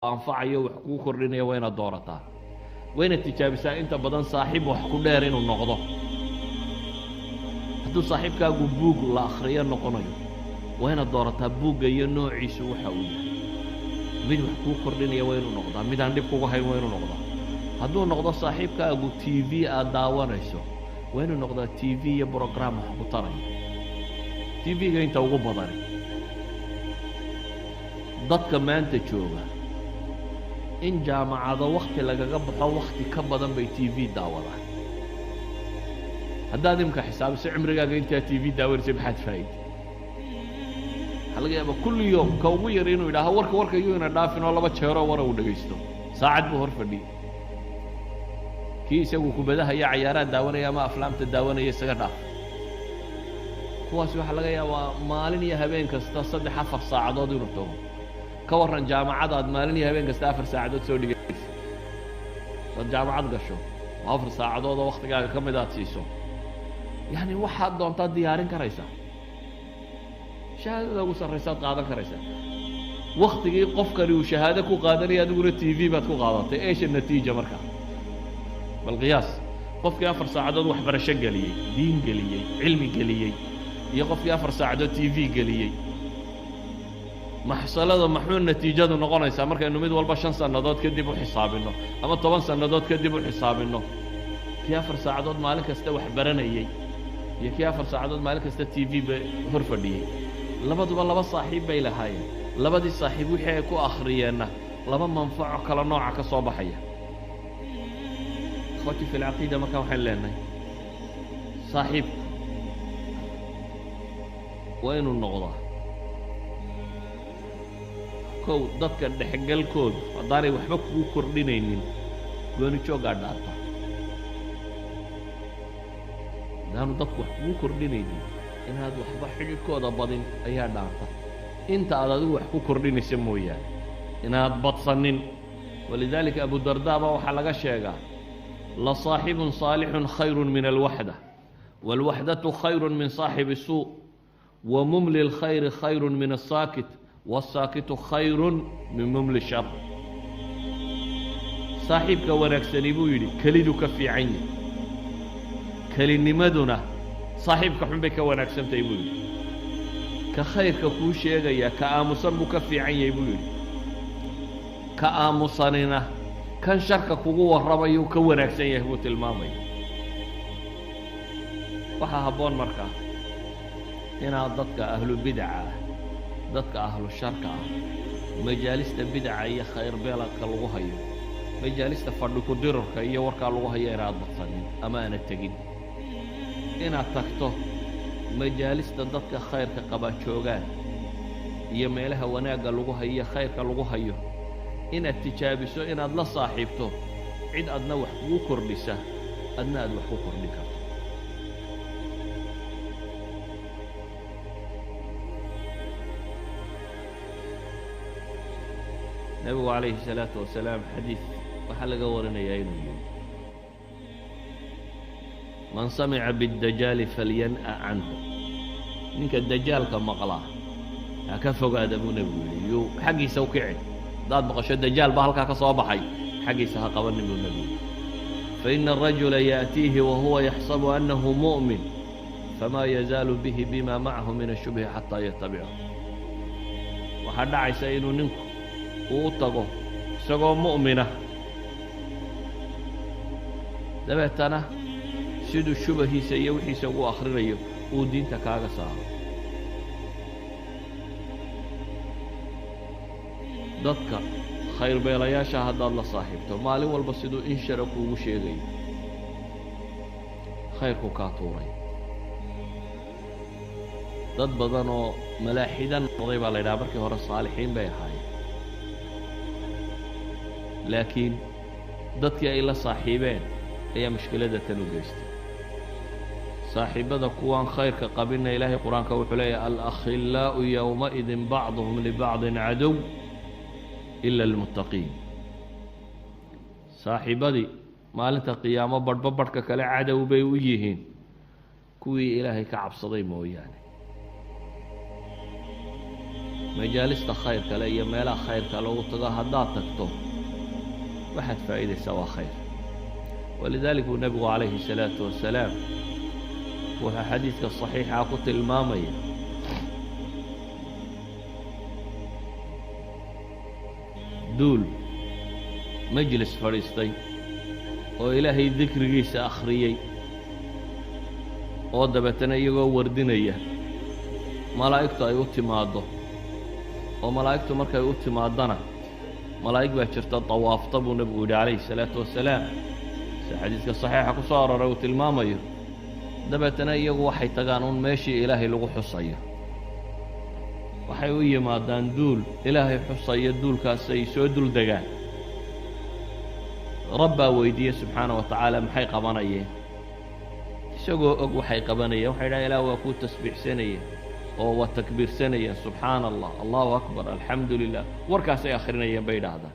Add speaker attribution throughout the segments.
Speaker 1: anfacayo wax kuu kordhinaya waa inaad doorataa waa inaad tijaabisaa inta badan saaxiib wax ku dheer inuu noqdo hadduu saaxiibkaagu buug la akhriyo noqonayo waa inaad doorataa buugga iyo noociisu waxa uu yahay mid wax kuu kordhinaya waa inuu noqdaa mid aan dhib kugu hayn waa inuu noqdaa hadduu noqdo saaxiibkaagu t v aad daawanayso waa inuu noqdaa t v iyo brogram wax ku taraya t v-ga inta ugu badani dadka maanta jooga in jaamacado wakti lagaga baxo wakti ka badan bay t v daawadaan haddaad imka xisaabiso cimrigaaga intaa t v daawanaysa maxaad faa'iiday waxaa laga yaabaa kulli yoom ka ugu yar inuu yidhaaho warka iyuu ina dhaafin oo 2 jeeroo wara uu dhegaysto saacad buu hor fadhiyey kii isagu kubadaha iyo cayaaraha daawanaya ama aflaamta daawanaya isaga dhaaf kuwaas waxaa laga yaabaa maalin iyo habeen kasta 3-4 saacadood inuu tago ka waran jaamacada aad maalin iyo habeen kasta 4 saacadood soo dhigayso dad jaamacad gasho 4 saacadood oo waqtigaaga ka mid aad siiso yani waxaad doontaa diyaarin karaysaa shahaadada ugu sarraysaad qaadan karaysaa waqtigii qofkani uu shahaado ku qaadanaya adiguna t v baad ku qaadatay eesha natiija markaa bal qiyaas qofkii 4 saacadood waxbarasho geliyey diin geliyey cilmi geliyey iyo qofkii 4 saacadood t v geliyey maxsalada maxuu natiijadu noqonaysaa markaynu mid walba 5 sannadood kadib u xisaabino ama 10 sannadood kadib u xisaabino kii 4 saacadood maalin kasta wax baranayay iyo kii 4 saacadood maalin kasta t v ba hor fadhiyey labaduba laba saaxiib bay lahaayeen labadii saaxiib wixii ay ku akhriyeenna laba manfaco kala nooca ka soo baxaya akhwati fi alcaqiida markaa waxaan leenahay saaxiibku waa inuu noqdaa kow dadka dhexgalkooda haddaanay waxba kugu kordhinaynin gooni jooggaa dhaarta haddaanu dadku wax kugu kordhinaynin inaad waxba xidhiidhkooda badin ayaa dhaarta inta aad adigu wax ku kordhinaysa mooyaane inaad badsanin walidaalika abu dardaa baa waxaa laga sheegaa la saaxibun saalixun khayrun min alwaxda waalwaxdatu khayrun min saaxibi suu wa mumli lkhayri khayrun min asaakit والساكت خير من ممل الشر صاحبك ونكسني بويلي كليدك في عيني كليني مدنا صاحبك حبك ونكسن تيبويلي كخيرك كوشي يا كآمسن بك في عيني بويلي كآمسننا كان شرك قوة الربي وكونكسن يهبط المامي وحا هبون مركا هنا ضدك أهل البدعة dadka ahlu sharka ah majaalista bidca iyo khayr beelka lagu hayo majaalista fadhi ku dirarka iyo warka lagu hayo inaad badsanin ama aan tagin inaad tagto majaalista dadka khayrka qaba joogaan iyo meelaha wanaaga lagu hayo khayrka lagu hayo inaad tijaabiso inaad la saaxiibto cid adna wax kugu kordhisa adna aad wax ku kordhin karto النبي عليه الصلاة والسلام حديث وحلق ورنا يا من سمع بالدجال فلينأ عنه منك الدجال كما قلاه كفوا هذا ابو نبي يو حقي سوكعي ضاد بقش الدجال بهلك كصباحي حقي سها قبل النبي فإن الرجل يأتيه وهو يحسب أنه مؤمن فما يزال به بما معه من الشبه حتى يتبعه وحد عيسين ننكو uu tago isagoo mu'mina dabeetana siduu shubahiisa iyo wixiisa ugu akhrinayo uu diinta kaaga saaro dadka khayr beelayaasha haddaad la saaxiibto maalin walba siduu inshara kuugu sheegayo khayrku kaa tuuray dad badan oo malaaxidan noqday baa la yidhaha markii hore saalixiin bay ahaayeen laakiin dadkii ay la saaxiibeen ayaa mushkilada tan u geystay saaxiibada kuwaan khayrka qabina ilaahay qur-aanka wuxuu leeyahay alakhillaa'u yowmaidin bacduhum libacdin cadow ila almuttaqiin saaxiibadii maalinta qiyaamo badhba badhka kale cadow bay u yihiin kuwii ilaahay ka cabsaday mooyaane majaalista khayrka le iyo meelaha khayrka loogu tago haddaad tagto waxaad faa'iidaysaa waa khayr walidaalika uu nebigu calayhi الsalaatu wasalaam wuxuu xadiidka صaxiixa ku tilmaamaya duul majlis fadhiistay oo ilaahay dikrigiisa akhriyey oo dabeetana iyagoo wardinaya malaa'igtu ay u timaaddo oo malaa'igtu markay u timaadana malaa'ig baa jirta tawaafta buu nebigu yidhi calayhi الsalaatu wasalaam si xadiidka صaxiixa ku soo aroray uu tilmaamayo dabeetana iyagu waxay tagaan un meeshii ilaahay lagu xusayo waxay u yimaadaan duul ilaahay xusaya duulkaasay soo dul degaan rabbaa weydiiye subxaana wa tacaala maxay qabanayeen isagoo og waxay qabanayeen waxay dhahan ilaah waa kuu tasbiixsanayeen oo waa takbiirsanayeen subxaana allah allahu akbar alxamdu lilah warkaasay akhrinayeen bay idhaahdaan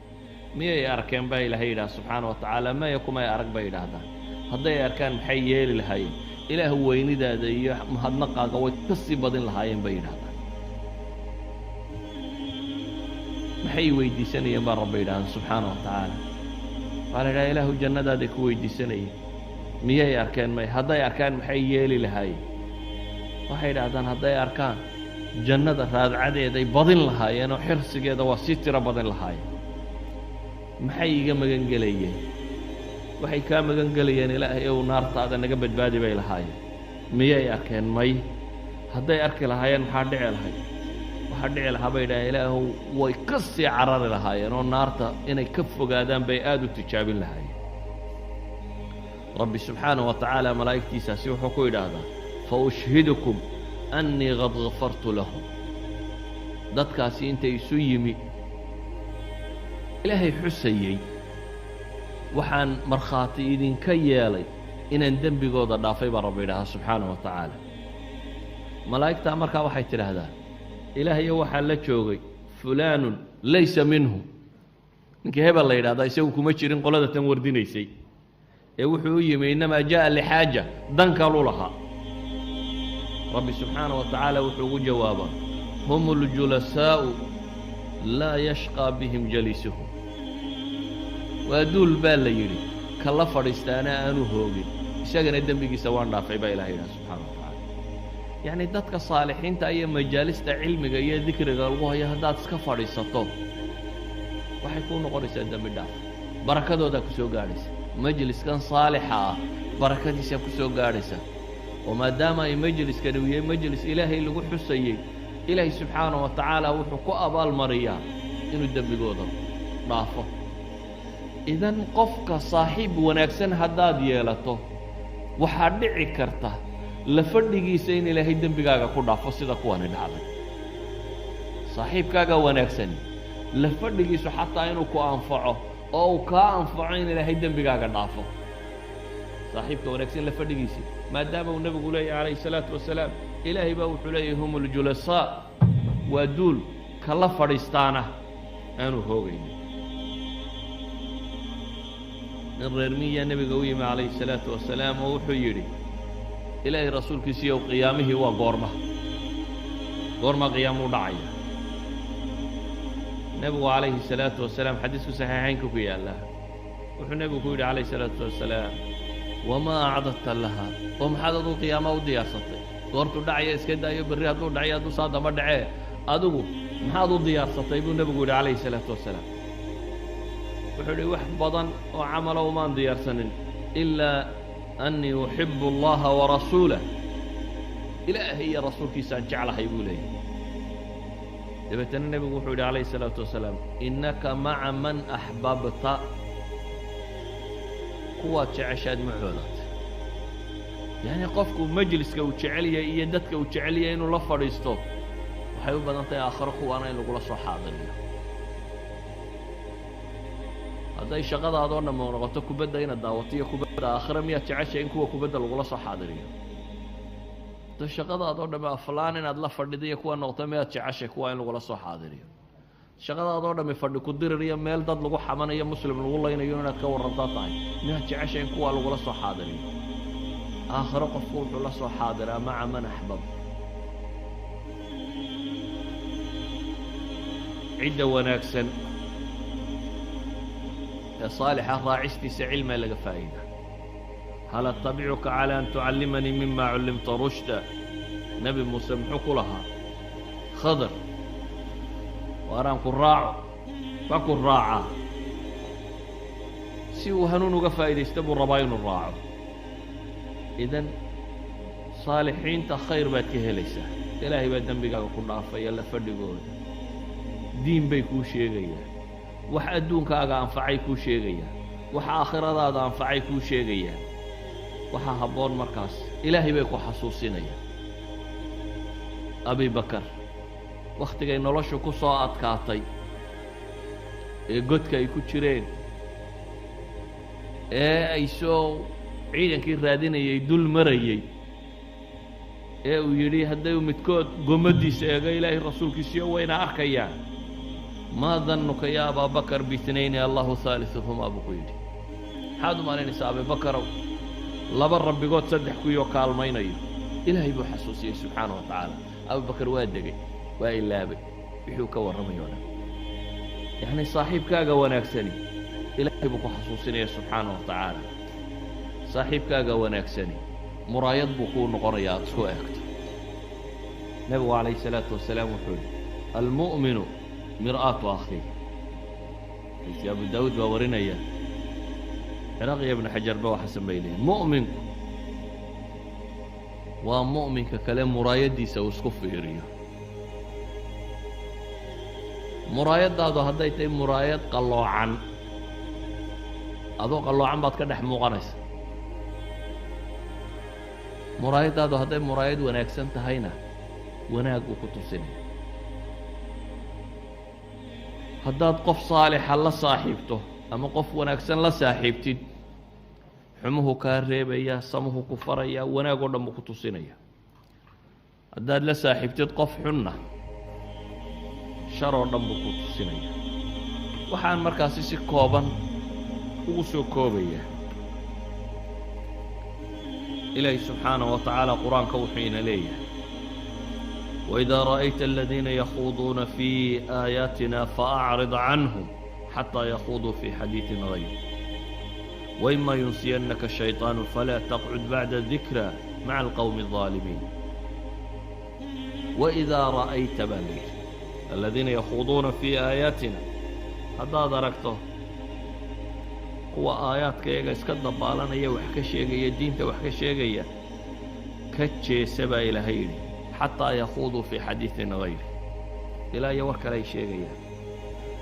Speaker 1: miyay arkeen baa ilaahay yidhaha subxaana wa tacaala maya kumay arag bay idhaahdaan hadday arkaan maxay yeeli lahaayeen ilaah weynidaada iyo mahadnaqaaga way ka sii badin lahaayeen bay yidhahdaan maxay weydiisanayeen baa rabba yidhahdaan subxaana wa tacaala waxaa la yidhaha ilaahu jannadaaday ku weydiisanayeen miyay arkeen may hadday arkaan maxay yeeli lahaayeen waxay idhahdaan hadday arkaan jannada raadcadeeday badin lahaayeen oo xirsigeeda waa sii tiro badin lahaayeen maxay iga magan gelayeen waxay kaa magan gelayeen ilaahay ow naartaada naga badbaadi bay lahaayeen miyay arkeen may hadday arki lahaayeen maxaa dhici lahay waxaa dhici lahaa bay idhaha ilaahu way ka sii carari lahaayeen oo naarta inay ka fogaadaan bay aad u tijaabin lahaayeen rabbi subxaanaه wa tacaala malaa'igtiisaasi wuxuu ku idhaahdaa faushhidukum annii qad gafartu lahum dadkaasi intay isu yimi ilaahay xusayey waxaan markhaati idinka yeelay inaan dembigooda dhaafay baa rabbi idhahaa subxaanaه wa tacaala malaa'igtaa markaa waxay tidhaahdaa ilaahayo waxaa la joogay fulaanun laysa minhu ninkii hebel la yidhahdaa isagu kuma jirin qolada tan wardinaysay ee wuxuu u yimi innamaa jaa'a lixaaja dan kalu lahaa rabbi subxaanaه wa tacaala wuxuu ugu jawaabaa hum اljulasaa'u laa yashqaa bihim jaliisuhum waa duul baa la yidhi ka la fadhiistaana aanu hoogin isagana dembigiisa waan dhaafay baa ilaha yidhaha subxana wa tacaala yacni dadka saalixiinta iyo majaalista cilmiga iyo dikriga lagu hayo haddaad iska fadhiisato waxay kuu noqonaysaa dembi dhaaf barakadoodaa ku soo gaadhaysa majliskan saalixa ah barakadiisaa ku soo gaadhaysa oo maadaama ay majliskani uu yahay majlis ilaahay lagu xusayey ilaahay subxaanaه wa tacaala wuxuu ku abaalmariyaa inuu dembigooda dhaafo idan qofka saaxiib wanaagsan haddaad yeelato waxaa dhici karta la fadhigiisa in ilaahay dembigaaga ku dhaafo sida kuwani dhacday saaxiibkaaga wanaagsani la fadhigiisu xataa inuu ku anfaco oo uu kaa anfaco in ilaahay dembigaaga dhaafo saaxiibka wanaagsan la fadhigiisa maadaama uu nebigu leeyahy calayhi الsalaatu wasalaam ilaahay baa wuxuu leeyahay hum اljulasaa waa duul ka la fadhiistaana aanu hoogaynin nin reer miyaa nebiga u yimi calayhi الsalaatu wasalaam oo wuxuu yidhi ilaahay rasuulkiisiiyow qiyaamihii waa goorma qiyaamuu dhacaya nebigu calayhi الsalaatu wasalaam xadiisku saxiixaynka ku yaalla wuxuu nebigu ku yidhi calayhi الsalaatu wasalaam wamaa acdadta laha oo maxaad aduu qiyaama u diyaarsatay goortuu dhacaya iska daayo berri hadduu dhacayo hadduu saa damba dhacee adigu maxaad u diyaarsatay buu nebigu yidhi calayhi الsalaatu wasalaam wuxuu yidhi wax badan oo camalo umaan diyaarsanin ilaa annii uxibu اllaha warasuulah ilaahay iyo rasuulkiisaan jeclahay buu leeyahay dabeetana nebigu wuxuu yidhi calayhi الsalaatu wasalaam innaka maca man axbabta kuwaad jeceshaad macoodaad yacni qofku majliska uu jecel yahay iyo dadka uu jecel yahay inuu la fadhiisto waxay u badan tahay aakhiro kuwaana in lagula soo xaadiriyo hadday shaqadaadoo dhammo noqoto kubadda inaad daawato iyo kubadda aakhiro miyaad jeceshahay in kuwa kubadda lagula soo xaadiriyo hadday shaqadaadoo dhamme aflaan inaad la fadhido iyo kuwa noqoto miyaad jeceshahay kuwa in lagula soo xaadiriyo shaqadaadoo dhammi fadhi ku dirir iyo meel dad lagu xamanayo muslim lagu laynayo inaad ka warrantaa tahay miyaad jeceshahay in kuwa lagula soo xaadiriyo aakhiro qofku wuxuu la soo xaadiraa maca man axbab عدة وناكسن صالحة راعشتي سعلما لك فائدة هل أتبعك على أن تعلمني مما علمت رشدا نبي مسمحك لها خضر وأرانك الراع فكن راعا سيو هنونك فائدة استبوا الرباين الراع إذن صالحين تخير باتك هليسة إلهي بعد دنبك كنا عفايا لفردقون دين بيكو شيغيا wax adduunkaaga anfacay kuu sheegaya waxa aakhiradaada anfacay kuu sheegaya waxa haboon markaas ilaahay bay ku xasuusinayaan Abi Bakar waqtigay noloshu ku soo adkaatay ee godka ay ku jireen ee ay soo ciidankii raadinayay dul marayay ee uu yiri hadday midkood gomadiisa eega ilaahay rasuulkiisa wayna arkayaan ما ظنك يا أبا بكر باثنين الله ثالثهما أبو قيدي حادو ما لين أبي بكر لبر ربي قد صدح كيو كالمين أيه إلهي بحسوسي سبحانه وتعالى أبو بكر وادقي وإلا بي بحوك ورميونا يعني صاحب كاغا وناكسني إلهي بحسوسي سبحانه وتعالى صاحب كاغا وناكسني مرايض بكون قريات سوء أكتر نبي عليه الصلاة والسلام وحول المؤمن مرآة أخيه يا أبو داود باورينا إياه عراقي ابن حجر بوا حسن بيلين مؤمن ومؤمن ككلام مرايدي سوسكف إيريا مرايد هذا هدايتين مرايد قالوا عن هذا قالوا عن بعد كده حموقنس مرايد هذا هداي مرايد وناكسن تهينا وناك وكتوسين haddaad qof saalixa la saaxiibto ama qof wanaagsan la saaxiibtid xumuhu kaa reebaya samuhu ku faraya wanaag oo dhan ku tusinaya haddaad la saaxiibtid qof xunna shar oo dhan ku tusinaya waxaan markaas si kooban ugu soo koobaya ilaahay subhanahu wa ta'ala quraanka wuxuu ina leeyahay وإذا رأيت الذين يخوضون في آياتنا فأعرض عنهم حتى يخوضوا في حديث غيره وإما ينسينك الشيطان فلا تقعد بعد الذكرى مع القوم الظالمين وإذا رأيت بنير الذين يخوضون في آياتنا هذا دركته هو آيات كيغا اسكد بالانا يا وحكا شيغيا دينتا وحكا شيغيا كتشي سبا إلى هيري حتى يخوضوا في حديث غيره إلى يورك لي شيء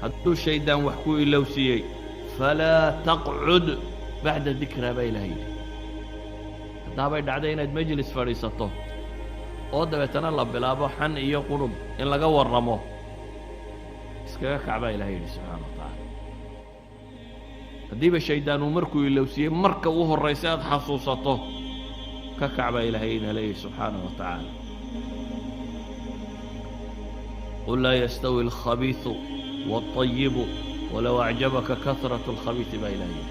Speaker 1: هدو الشيطان وحكوا إلا وسيي فلا تقعد بعد ذكرى بيلهي هذا بعد عدينا مجلس فريسته أودا بيتنالله بلابو حن إيو قلوب إن لقا ورموه اسكاك عبا إلهي سبحانه وتعالى هديب الشيطان ومركوا إلا وسيي مركوه الرئيسات حصوصته ككعبا إلهي إليه سبحانه وتعالى قل لا يستوي الخبيث والطيب ولو أعجبك كثرة الخبيث بإلهي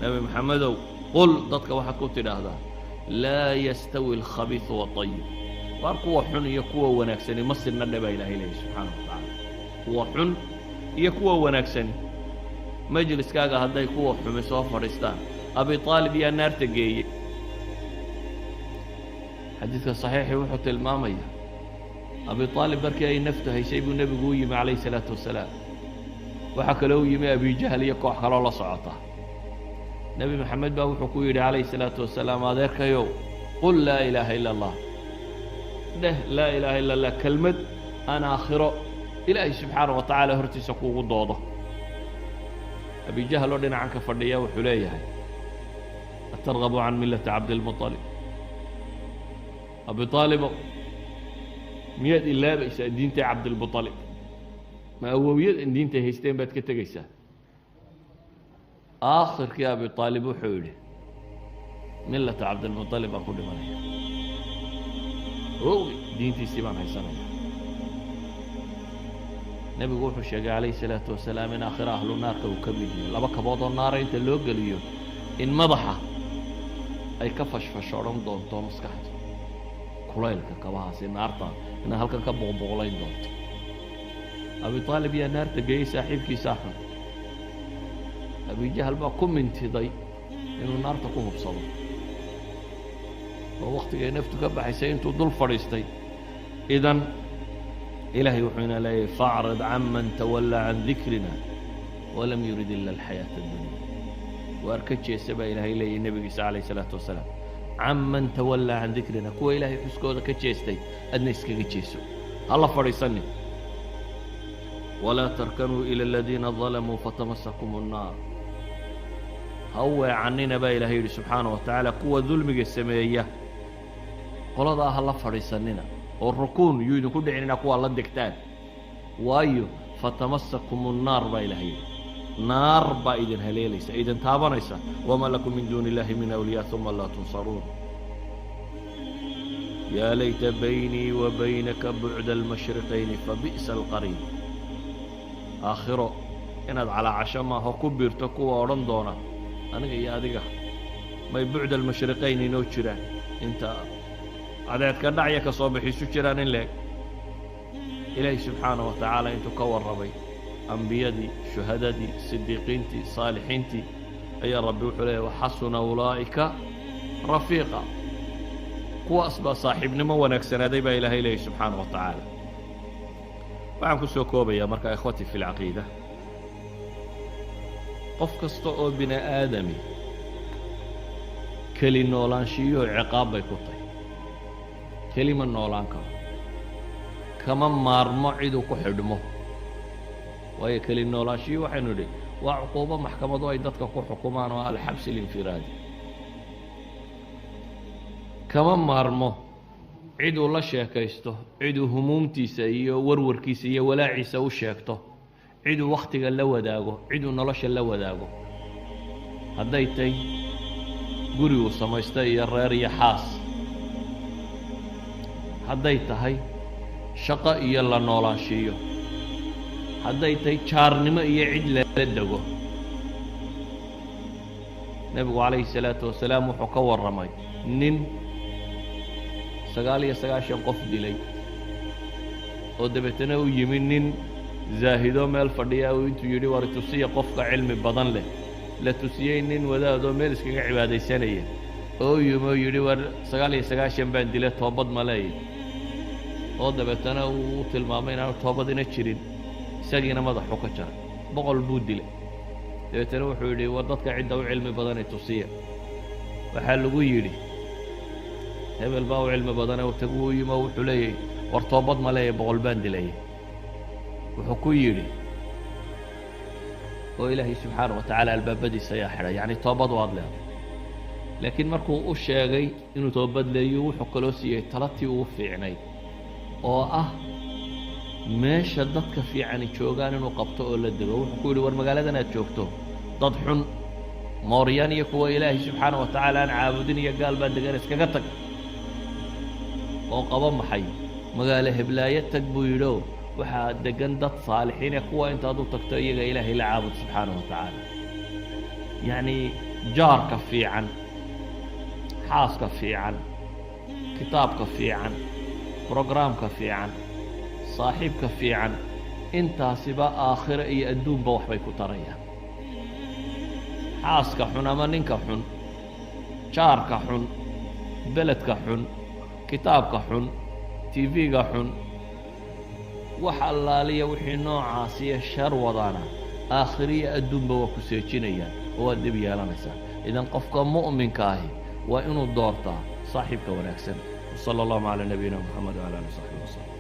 Speaker 1: نبي محمد قل ضدك واحد كنت هذا لا يستوي الخبيث والطيب وارقوا حن يكوى ونكسني مصر النبي إلهي سبحانه وتعالى هو حن يكوى ونكسني مجلس كاغا هذا يكوى حمس وفرستان أبي طالب يا نار تقي حديث صحيح وحط المامية أبي طالب بركي أي نفته يسيب النبي قويم عليه الصلاة والسلام وحكى له يمي أبي جهل يقع خلال صعطه نبي محمد باو حكوير عليه الصلاة والسلام هذا يو قل لا إله إلا الله ده لا إله إلا الله كلمة أنا آخره إلهي سبحانه وتعالى هرتي سكوه الضوضة أبي جهل ودنا عنك فرديا وحليها أترغب عن ملة عبد المطلب أبي طالب مياد الله بيس دينتي عبد المطلب ما هو مياد إن دينتي هيستين بات كتجيسا آخر كي أبي طالب وحوله ملة عبد المطلب أقول لمن هو دينتي استيمان هيسانيا نبي يقول الشيخ عليه الصلاة والسلام إن آخر أهل النار كوكبيدي لبك بعض النار أنت اللي قالوا إن مضحة أي كفش فشارم دون تومس كحت كلايلك كباس النار إن هلك كبوغ بغلين دون أبي طالب يا نار تجي صاحبك ساحن أبي جهل بقى كم من تضي إنه النار تقوم بصبر ووقت جاي نفتك بحسين تضل فريستي إذن إلهي وحنا لا فاعرض عمن تولى عن ذكرنا ولم يرد إلا الحياة الدنيا وأركتش يسبا إلهي إلي النبي صلى الله عليه الصلاة والسلام عمن تولى عن ذكرنا كو إلهي حسكو ذا كتشيستي أدنيسك كتشيسو الله فريسني ولا تركنوا إلى الذين ظلموا فتمسكم النار هو عننا با إلهي سبحانه وتعالى قوة ظلمك السمائية قل هذا الله فريسننا والركون يريد كل عيننا قوة الله دكتان وايو فتمسكم النار با إلهي نار با إذن هليليس إذن تابانيسا وما لكم من دون الله من أولياء ثم لا تنصرون يا ليت بيني وبينك بعد المشرقين فبئس القرين آخره إناد على عشما هو كبير تقوى ورندونا أنا يا أديك ما بعد المشرقين نوتشران أنت عدد كدعية كصبح سجران لك إلهي سبحانه وتعالى أنت كور ربي أنبيادي شهدادي صديقينتي صالحينتي أي ربي وحليه وحسن أولئك رفيقا قوة أصبح صاحب نمو ونكسنا ديبا إلهي سبحانه وتعالى وعنكو سوكوبي يا مركا إخوتي في العقيدة قف كستو بنا آدمي كلي نولان شيو عقاب بيكوطي كلمة نولان كمان مارمو عيدو كحدمو وهي كلمة نولان شيو وحينو دي وعقوبة محكمة دو ايدتك كو حكومان والحبس الانفرادي كمان مارمو عيدو الله شاكيستو عيدو همومتي سيئو وروركي سيئو ولا عيسو شاكتو عيدو وقتك اللو داغو عيدو نلاش اللو داغو هدايتي قريو سمايستي يراري حاس هدايتهي شقا يلا نولاشيو هدايتي جارنما iyo cid la dago nabigu alayhi salatu wasalaam wuxuu ka waramay nin 99 qof dilay oo dabeetana uu yimi nin zaahido meel fadhiya oo intuu yiri war tusiya qofka cilmi badan leh la tusiyay nin wadaado meel iskaga cibaadeysanaya oo yiri war 99 baan dilay toobad ma leeyahay oo dabeetana uu tilmaamay inaan toobadina jirin isagiina madaxu ka jaray boqol buu dilay dabeetana wuxuu yiri war dadka cidda u cilmi badan ay tusiya waxa lagu yiri hebel baa u cilmi badan oo tagu yima wuxuu leeyahay war toobad ma leeyahay boqol baan dilay wuxuu ku yiri oo ilaahi subhanahu wa ta'ala albaabadiisa ayaa xiray yani toobad waad leedahay laakiin markuu u sheegay inuu toobad leeyahay wuxuu kaloo siiyay talatii uu fiicnay oo ah meesha dadka fiican joogaan inuu qabto oo la dego wuxuu ku yiri war magaaladan aad joogto dad xun mooriyaan iyo kuwa ilaahi subhanahu wa ta'ala aan caabudin iyo gaal baa degan iskaga tag oo qaba maxay magaalo heblaaya tag buu yidho waxaa degan dad saalixiin kuwa intaad u tagto iyaga ilaahi la caabud subhanahu wa ta'ala yani jaarka fiican xaaska fiican kitaabka fiican programka fiican صاحبك في عن انت سبا آخر اي ادون بوحبي كتريا حاسك حن اما ننك حن شارك حن بلدك حن كتابك حن تيفيك حن وحلالي وحي نوع عاسية شر وضانا آخرية ادون بوكو سيجينيا هو الدبيا لنسا اذا قفك مؤمن كاهي وانو الدورتا صاحبك ونكسن وصلى الله على نبينا محمد وعلى اله وصحبه وسلم